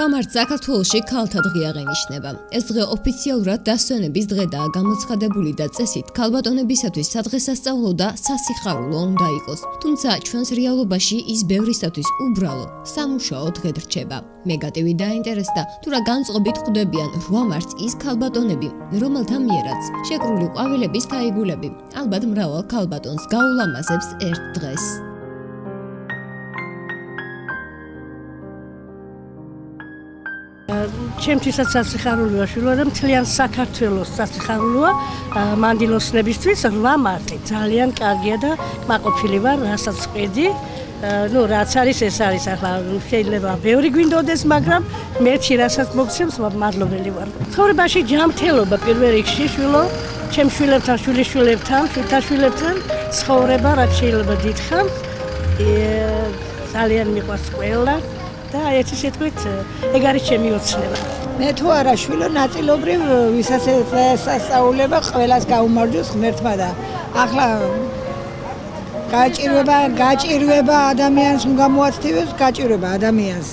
მარტს საქართველოში ქალთა დღე აღენიშნება. ეს დღე ოფიციალურად დასვენების დღედაა გამოცხადებული და წესით ქალბატონებისათვის სადღესასწაულო და სასიხარულო უნდა იყოს. თუმცა ჩვენს რეალობაში ის ბევრისათვის უბრალო, სამუშაო დღედ რჩება. მეგატივი დაინტერესდა, თუ რა განწყობით ხვდებიან 8 მარტს ის ქალბატონები, რომელთა მიერაც შეკრული ყვავილების თაიგულები, ალბათ მრავალ ქალბატონს გაულამაზებს ერთ დღეს. ჩემთვისაც სასიხარულოა შვილო და მთლიან საქართველოს სასიხარულოა მანდილოსლებისთვის 8 მარტი. ძალიან კარგია და მაყოფილი ვარ, რასაც ვყიდი. რაც არის ეს არის ახლა შეიძლება ბევრი გვინდოდეს, მაგრამ მერჩი რასაც მოგცემს, მადლობელი ვარ. ცხოვრებაში ჯანმრთელობა პირველ რიგში შვილო, ჩემ შვილებთან, შვილიშვილებთან, შვილთაშვილებთან ცხოვრება რაც შეიძლება დიდხან. ძალიან მიყვარს ყველა. და ერთი სიტყვით ეგ არის ჩემი ოცნება. მე თუ არა შვილო ნაწილობრივ ვისაც ესასწაულება ყველას გაუმარჯოს ღმერთმა და ახლა გაჭირვება ადამიანს უნდა მოაცდივოს, გაჭირვება ადამიანს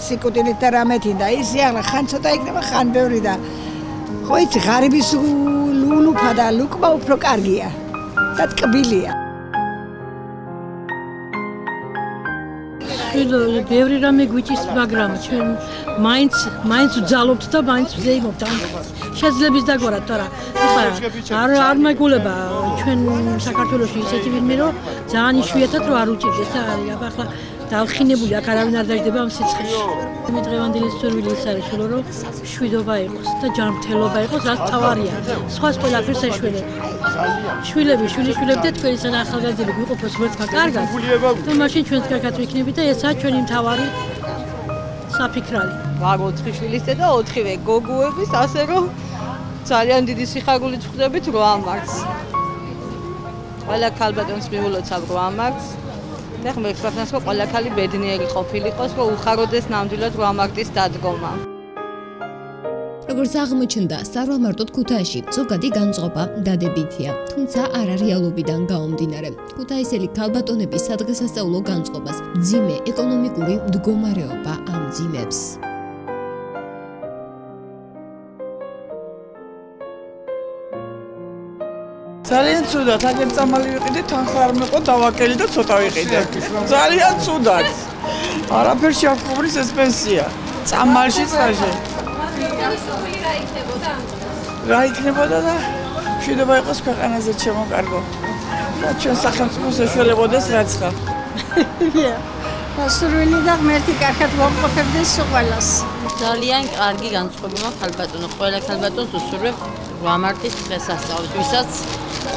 სიკუტილით და რამეთინ და ისი ახლა ხან ცოტა იქნება, ხან ბევრი და ხო იცი ღარიბის ლულუფა და ლუკმა უფრო კარგია და ტკბილია. ბევრი რამე გვიჭის, მაგრამ ჩვენ მაინც ვძალობთ და მაინც ვზეიმობთ ამ შეძლების დაგვარად, თორემ არ მეგულება ჩვენ საქართველოში ისეთი ვინმე რომ ძალიან იშვიათად რომ არ უჭირდეს და ახლა დავხინებული აქ არავინ არ დაждდება ამ სიცხეში. მე დღევანდელი სურვილი ის არის რომ შვიდობა იყოს და ჯანმრთელობა იყოს, რაც თავარია. სხვას ყველაფერს ეშველება. შვილები, შვილიშვილები და თქვენი სან ახალგაზრდები გვიყოფოს ერთმა კარგად. და მაშინ ჩვენც კარგად ვიქნებით და ესაა ჩვენი მთავარი საფიქრალი. ვარ 4 შვილის და 4-ვე გოგოების, ასე რომ ძალიან დიდი სიხარულით ვხვდებით 8 მარტს. ყველა ქალბატონს მიულოცავ 8 მარტს. და ხმ ექსპერტნას რომ ყველა ქალი ბედნიერი ყოფილიყოს, რომ უხაროდეს ნამდვილად 8 მარტის დადგომა. როგორც აღმოჩნდა, სარვამარტოდ ქუთაისში ზოგადი განწყობა დადებითია, თუმცა არა რეალობიდან გაუმდინარე. ქუთაისელი ქალბატონების სადღესასწაულო განწყობას მძიმე ეკონომიკური მდგომარეობა ამძიმებს. ძალიან ცუდად, აგერ წამალი ვიყიდე, თანხა არ მეყო, დავაკელი და ცოტა ვიყიდე. ძალიან ცუდად. არაფერში არ ხუბრის ეს პენსია. წამალში სტაჟი. რა იქნებოდა და მშვიდობა იყოს ქვეყანაზე შემოკარგო. და ჩვენ სახელმწიფოს ეშველებოდეს რაცხა. სურვილი და ღმერთი კარგად მოგყოფებდეს ყველას. ძალიან კარგი განწყობა მაქვს ქალბატონო. ყველა ქალბატონს უსურვებ 8 მარტის დღესასწაულს, ვისაც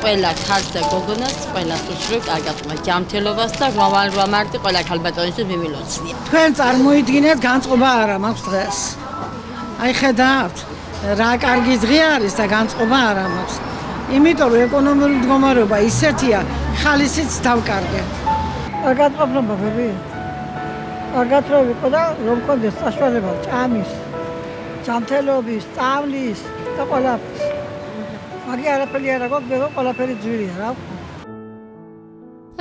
ყველა ქალს და გოგონას ყველას უსურვებ კარგად ჯანმრთელობას და 8 მარტი ყველა ქალბატონისთვის მიმილოცნია. თქვენ წარმოიდგინეთ განწყობა არა მაქვს დღეს. აი ხედავთ რა კარგი დღე არის და განწყობა არა მაქვს. იმიტომ რომ ეკონომიკური მდგომარეობა ისეთია, ხალისიც დავკარგე. კარგად ყოფნობა ბები. კარგად რომ ვიყო და რომ მქონდეს საშუალება ჭამის, ჯანმრთელობის, სწავლის და ყველაფრის. მაგი არაფერი არ აქვს, მე ყველაფერი ძვირია რა.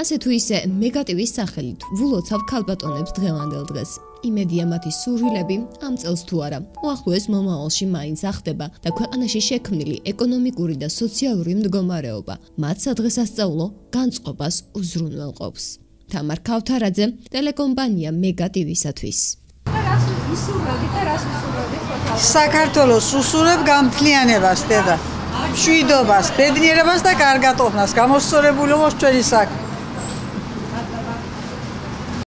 ასე თუ ისე მეგატივის სახელით ვულოცავ ქალბატონებს დღევანდელ დღეს. იმედია მათი სურვილები ამ წელს თუ არა უახლოეს მომავალში მაინც ახდება და ქვეყანაში შექმნილი ეკონომიკური და სოციალური მდგომარეობა მათ სადღესასწაულო განწყობას უზრუნველყოფს. თამარ ქავთარაძე, ტელეკომპანია მეგატივისათვის. საქართველოს უსურვებ გამთლიანებას, დედა, მშვიდობას, ბედნიერებას და კარგად ყოფნას, გამოსწორებულობას ჩვენი საქმე.